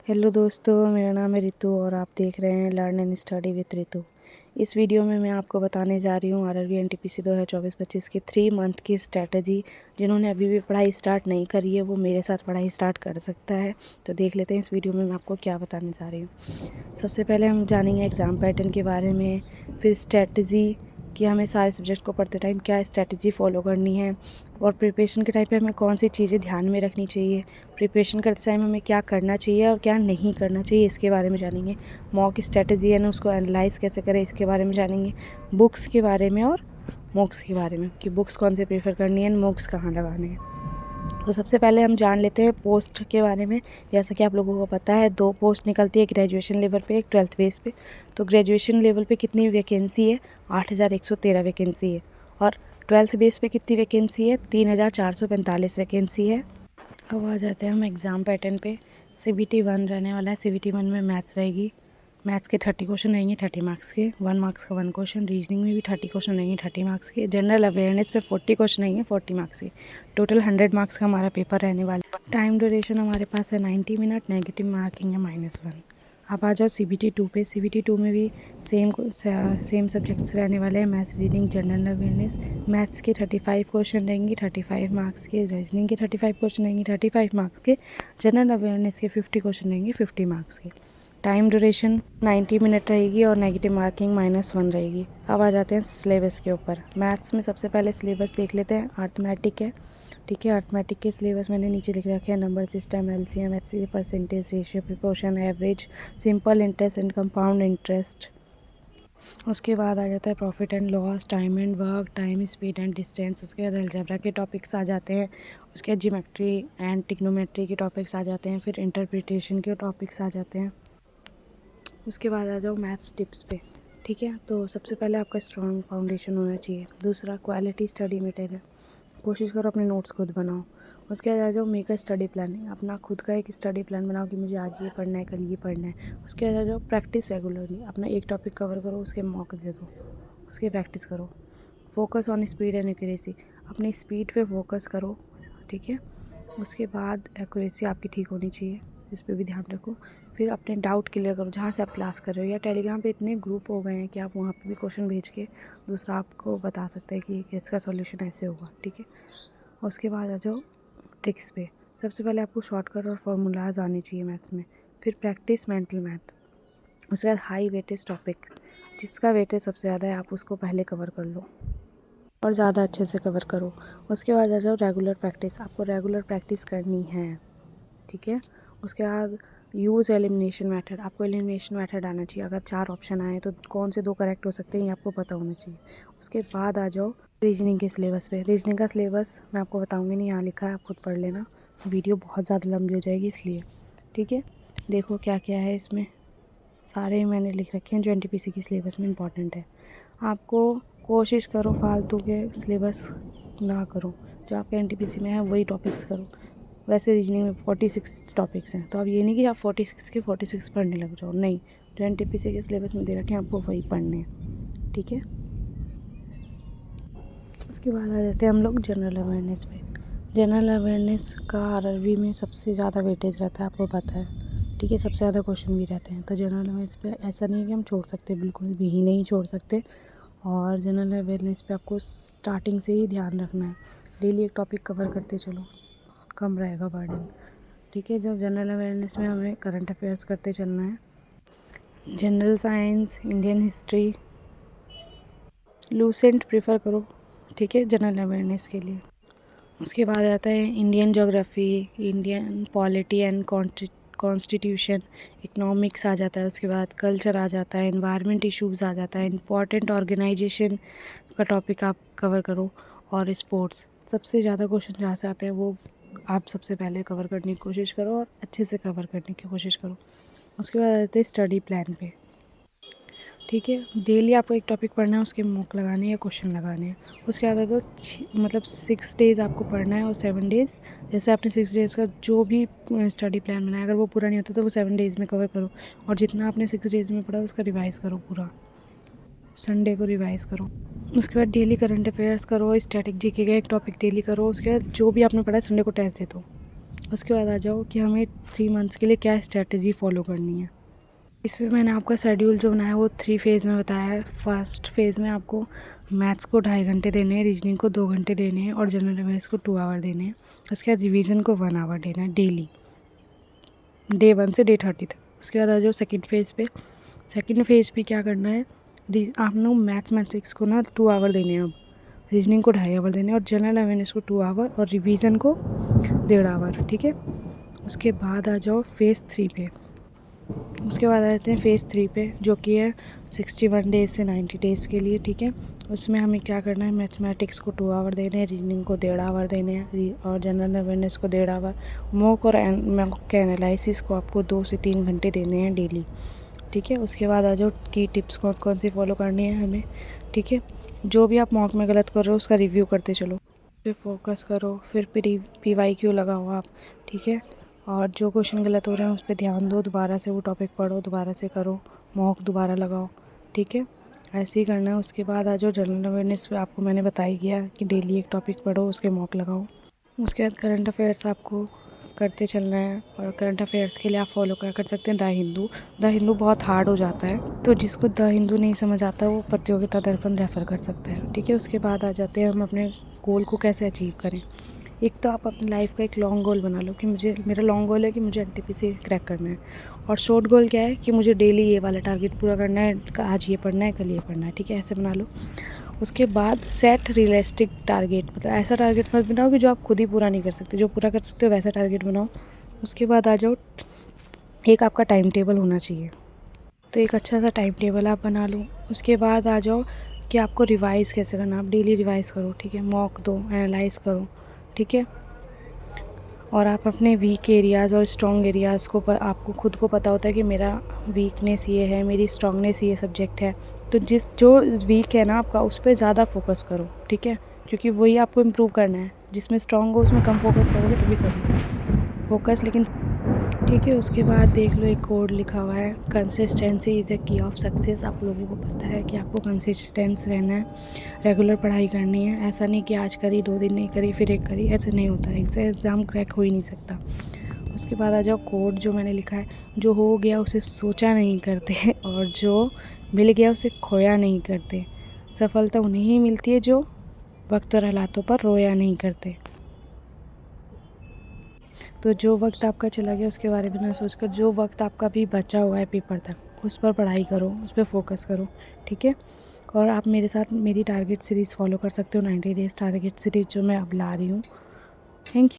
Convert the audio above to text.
Hello दोस्तों, मेरा नाम है रितु और आप देख रहे हैं learn and study with Ritu. इस वीडियो में मैं आपको बताने जा रही हूँ आरआरबी एनटीपीसी 2024-25 की 3 मंथ की स्ट्रैटेजी। जिन्होंने अभी भी पढ़ाई स्टार्ट नहीं करी है वो मेरे साथ पढ़ाई स्टार्ट कर सकता है। तो देख लेते हैं इस वीडियो में मैं आपको क्या बताने जा रही हूँ। सबसे पहले हम जानेंगे एग्ज़ाम पैटर्न के बारे में, फिर स्ट्रैटेजी कि हमें सारे सब्जेक्ट को पढ़ते टाइम क्या स्ट्रैटेजी फॉलो करनी है और प्रिपरेशन के टाइम पे हमें कौन सी चीज़ें ध्यान में रखनी चाहिए, प्रिपरेशन करते टाइम हमें क्या करना चाहिए और क्या नहीं करना चाहिए, इसके बारे में जानेंगे। मॉक स्ट्रैटेजी है ना, उसको एनालाइज कैसे करें इसके बारे में जानेंगे। बुक्स के बारे में और मॉक्स के बारे में कि बुक्स कौन से प्रेफर करनी है, मॉक्स कहाँ लगाने हैं। तो सबसे पहले हम जान लेते हैं पोस्ट के बारे में। जैसा कि आप लोगों को पता है 2 पोस्ट निकलती है, ग्रेजुएशन लेवल पे, एक 12th बेस पे। तो ग्रेजुएशन लेवल पे कितनी वैकेंसी है? 8113 वैकेंसी है। और 12th बेस पे कितनी वैकेंसी है? 3445 वैकेंसी है। अब आ जाते हैं हम एग्ज़ाम पैटर्न पे। CBT 1 रहने वाला है। CBT 1 में मैथ्स रहेगी। मैथ्स के 30 क्वेश्चन रहेंगे 30 मार्क्स के, 1 मार्क्स का 1 क्वेश्चन। रीजनिंग में भी 30 क्वेश्चन रहेंगे 30 मार्क्स के। जनरल अवेयरनेस पे 40 क्वेश्चन रहेंगे 40 मार्क्स के। टोटल 100 मार्क्स का हमारा पेपर रहने वाला है। टाइम ड्यूरेशन हमारे पास है 90 मिनट। नेगेटिव मार्किंग है -1। अब आ जाओ CBT 2 पे। CBT 2 में भी सेम सब्जेक्ट्स रहने वाले हैं, maths, reading, general awareness. Maths के 35 क्वेश्चन रहेंगे 35 मार्क्स के। रीजनिंग के 35 क्वेश्चन रहेंगे 35 मार्क्स के। जनरल अवेयरनेस के 50 क्वेश्चन रहेंगे 50 मार्क्स के। टाइम ड्यूरेशन 90 मिनट रहेगी और नेगेटिव मार्किंग -1 रहेगी। अब आ जाते हैं सिलेबस के ऊपर। मैथ्स में सबसे पहले सिलेबस देख लेते हैं। अर्थमेटिक है, ठीक है। अर्थमेटिक के सिलेबस मैंने नीचे लिख रखे हैं। Number system, LCM, HCF, percentage, ratio, proportion, average, simple interest and compound interest. उसके बाद आ जाता है profit and loss, time and work, time, speed and distance. उसके बाद अलजेब्रा के टॉपिक्स आ जाते हैं। उसके बाद ज्योमेट्री एंड ट्रिग्नोमेट्री के टॉपिक्स आ जाते हैं। फिर इंटरप्रिटेशन के टॉपिक्स आ जाते हैं। उसके बाद आ जाओ मैथ्स टिप्स पे, ठीक है। तो सबसे पहले आपका स्ट्रॉन्ग फाउंडेशन होना चाहिए। दूसरा, क्वालिटी स्टडी मटेरियल, कोशिश करो अपने नोट्स खुद बनाओ। उसके बाद आ जाओ मेक अ स्टडी प्लान, अपना खुद का एक स्टडी प्लान बनाओ कि मुझे आज ये पढ़ना है, कल ये पढ़ना है। उसके बाद आ जाओ प्रैक्टिस रेगुलरली, अपना एक टॉपिक कवर करो, उसके मॉक दे दो, उसकी प्रैक्टिस करो। Focus on speed and accuracy, अपनी स्पीड पे फोकस करो, ठीक है। उसके बाद एक्यूरेसी आपकी ठीक होनी चाहिए, इस पर भी ध्यान रखो। फिर अपने डाउट क्लियर करो जहाँ से आप क्लास कर रहे हो, या टेलीग्राम पे इतने ग्रुप हो गए हैं कि आप वहाँ पे भी क्वेश्चन भेज के दूसरा आपको बता सकते हैं कि इसका सॉल्यूशन ऐसे होगा, ठीक है। उसके बाद आ जाओ ट्रिक्स पे। सबसे पहले आपको शॉर्टकट और फार्मूलाज आने चाहिए मैथ्स में। फिर प्रैक्टिस मेंटल मैथ। उसके बाद हाई वेटेज टॉपिक, जिसका वेटेज सबसे ज़्यादा है आप उसको पहले कवर कर लो और ज़्यादा अच्छे से कवर करो। उसके बाद आ जाओ रेगुलर प्रैक्टिस, आपको रेगुलर प्रैक्टिस करनी है, ठीक है। उसके बाद यूज़ एलिमिनेशन मेथड, आपको एलिमिनेशन मेथड आना चाहिए। अगर 4 ऑप्शन आए तो कौन से 2 करेक्ट हो सकते हैं ये आपको पता होना चाहिए। उसके बाद आ जाओ रीजनिंग के सिलेबस पे। रीजनिंग का सिलेबस मैं आपको बताऊंगी नहीं, यहाँ लिखा है, आप खुद पढ़ लेना, वीडियो बहुत ज़्यादा लंबी हो जाएगी इसलिए, ठीक है। देखो क्या क्या है इसमें, सारे मैंने लिख रखे हैं जो NTPC की सिलेबस में इंपॉर्टेंट है। आपको कोशिश करो फालतू के सिलेबस ना करो, जो आपके NTPC में है वही टॉपिक्स करो। वैसे रीजनिंग में 46 टॉपिक्स हैं, तो अब ये नहीं कि आप 46 के 46 पढ़ने लग जाओ, नहीं। जो NTPC के सिलेबस में दे रखे हैं आपको वही पढ़ने हैं, ठीक है। उसके बाद आ जाते हैं हम लोग जनरल अवेयरनेस पे। जनरल अवेयरनेस का आरआरबी में सबसे ज़्यादा वेटेज रहता है, आपको पता है, ठीक है। सबसे ज़्यादा क्वेश्चन भी रहते हैं। तो जनरल अवेयरनेस पे ऐसा नहीं है कि हम छोड़ सकते, बिल्कुल भी ही नहीं छोड़ सकते। और जनरल अवेयरनेस पे आपको स्टार्टिंग से ही ध्यान रखना है, डेली एक टॉपिक कवर करते चलो, कम रहेगा बर्डन, ठीक है। जब जनरल अवेयरनेस में हमें करंट अफेयर्स करते चलना है, general science, Indian history, Lucent prefer करो, ठीक है, जनरल अवेयरनेस के लिए। उसके बाद आता है Indian geography, Indian polity and constitution, economics आ जाता है। उसके बाद कल्चर आ जाता है, एनवायरनमेंट इश्यूज़ आ जाता है, इंपॉर्टेंट ऑर्गेनाइजेशन का टॉपिक आप कवर करो। और स्पोर्ट्स, सबसे ज़्यादा क्वेश्चन जहाँ से आते हैं वो आप सबसे पहले कवर करने की कोशिश करो और अच्छे से कवर करने की कोशिश करो। उसके बाद आते हैं स्टडी प्लान पे, ठीक है। डेली आपको एक टॉपिक पढ़ना है, उसके मॉक लगाने हैं या क्वेश्चन लगाने हैं। उसके बाद तो मतलब 6 डेज़ आपको पढ़ना है और 7 डेज़, जैसे आपने 6 डेज़ का जो भी स्टडी प्लान बनाया अगर वो पूरा नहीं होता तो वो 7 डेज़ में कवर करो। और जितना आपने 6 डेज़ में पढ़ा उसका रिवाइज़ करो, पूरा संडे को रिवाइज़ करो। उसके बाद डेली करंट अफेयर्स करो, स्टैटिक जीके का एक टॉपिक डेली करो। उसके बाद जो भी आपने पढ़ा है संडे को टेस्ट दे दो, उसके बाद आ जाओ कि हमें 3 मंथ्स के लिए क्या स्ट्रैटेजी फॉलो करनी है। इसमें मैंने आपका शेड्यूल जो बनाया है वो 3 फेज़ में बताया है। फर्स्ट फेज़ में आपको मैथ्स को 2.5 घंटे देने हैं, रीजनिंग को 2 घंटे देने हैं और जनरल अवेयरनेस को 2 आवर देने हैं। उसके बाद रिवीजन को 1 आवर देना है डेली, डे 1 से डे 30 तक। उसके बाद आ जाओ सेकेंड फेज़ पे। सेकेंड फेज़ पे क्या करना है, आप लोग मैथमेटिक्स को ना 2 आवर देने हैं, अब रीजनिंग को 2.5 आवर देने हैं और जनरल अवेयरनेस को 2 आवर और रिवीजन को 1.5 आवर, ठीक है। उसके बाद आ जाओ फेज़ 3 पे। उसके बाद आ जाते हैं फेज़ 3 पे, जो कि है 61 डेज़ से 90 डेज़ के लिए, ठीक है। उसमें हमें क्या करना है, मैथमेटिक्स को 2 आवर देने हैं, रीजनिंग को 1.5 आवर देने हैं और जनरल अवेयरनेस को 1.5 आवर। मॉक और मॉक के एनालिसिस को आपको 2 से 3 घंटे देने हैं डेली, ठीक है। उसके बाद आ जाओ की टिप्स कौन कौन सी फॉलो करनी है हमें, ठीक है। जो भी आप मॉक में गलत कर रहे हो उसका रिव्यू करते चलो, फिर फोकस करो, फिर PYQ लगाओ आप, ठीक है। और जो क्वेश्चन गलत हो रहे हैं उस पर ध्यान दो, दोबारा से वो टॉपिक पढ़ो, दोबारा से करो, मॉक दोबारा लगाओ, ठीक है। ऐसे ही करना है। उसके बाद आ जाओ जनरल अवेयरनेस पे, आपको मैंने बता ही गया कि डेली एक टॉपिक पढ़ो, उसके मॉक लगाओ। उसके बाद करंट अफेयर्स आपको करते चलना है और करंट अफेयर्स के लिए आप फॉलो क्या कर सकते हैं, द हिंदू बहुत हार्ड हो जाता है, तो जिसको द हिंदू नहीं समझ आता वो प्रतियोगिता दर्पण रेफ़र कर सकता है, ठीक है। उसके बाद आ जाते हैं हम अपने गोल को कैसे अचीव करें। एक तो आप अपनी लाइफ का एक लॉन्ग गोल बना लो कि मेरा लॉन्ग गोल है कि मुझे NTPC क्रैक करना है, और शॉर्ट गोल क्या है कि मुझे डेली ये वाला टारगेट पूरा करना है, आज ये पढ़ना है, कल ये पढ़ना है, ठीक है, ऐसे बना लो। उसके बाद सेट रियलिस्टिक टारगेट, मतलब ऐसा टारगेट मत बनाओ कि जो आप खुद ही पूरा नहीं कर सकते, जो पूरा कर सकते हो वैसा टारगेट बनाओ। उसके बाद आ जाओ, एक आपका टाइम टेबल होना चाहिए, तो एक अच्छा सा टाइम टेबल आप बना लो। उसके बाद आ जाओ कि आपको रिवाइज़ कैसे करना, आप डेली रिवाइज़ करो, ठीक है, मॉक दो, एनालाइज़ करो, ठीक है। और आप अपने वीक एरियाज़ और स्ट्रॉन्ग एरियाज़ को आपको खुद को पता होता है कि मेरा वीकनेस ये है, मेरी स्ट्रॉन्गनेस ये सब्जेक्ट है, तो जो वीक है ना आपका उस पर ज़्यादा फोकस करो, ठीक है, क्योंकि वही आपको इम्प्रूव करना है। जिसमें स्ट्रॉन्ग हो उसमें कम फोकस करोगे तभी करोगे फोकस, लेकिन ठीक है। उसके बाद देख लो एक कोड लिखा हुआ है, consistency is the key of success. आप लोगों को पता है कि आपको कंसिस्टेंस रहना है, रेगुलर पढ़ाई करनी है। ऐसा नहीं कि आज करी 2 दिन नहीं करी फिर एक करी, ऐसे नहीं होता है, इससे एग्ज़ाम क्रैक हो ही नहीं सकता। उसके बाद आ जाओ कोड जो मैंने लिखा है, जो हो गया उसे सोचा नहीं करते और जो मिल गया उसे खोया नहीं करते। सफलता उन्हें ही मिलती है जो वक्त और हालातों पर रोया नहीं करते। तो जो वक्त आपका चला गया उसके बारे में ना सोचकर, जो वक्त आपका अभी बचा हुआ है पेपर तक, उस पर पढ़ाई करो, उस पर फोकस करो, ठीक है। और आप मेरे साथ मेरी टारगेट सीरीज़ फॉलो कर सकते हो, 90 डेज़ टारगेट सीरीज़ जो मैं अब ला रही हूँ। Thank you.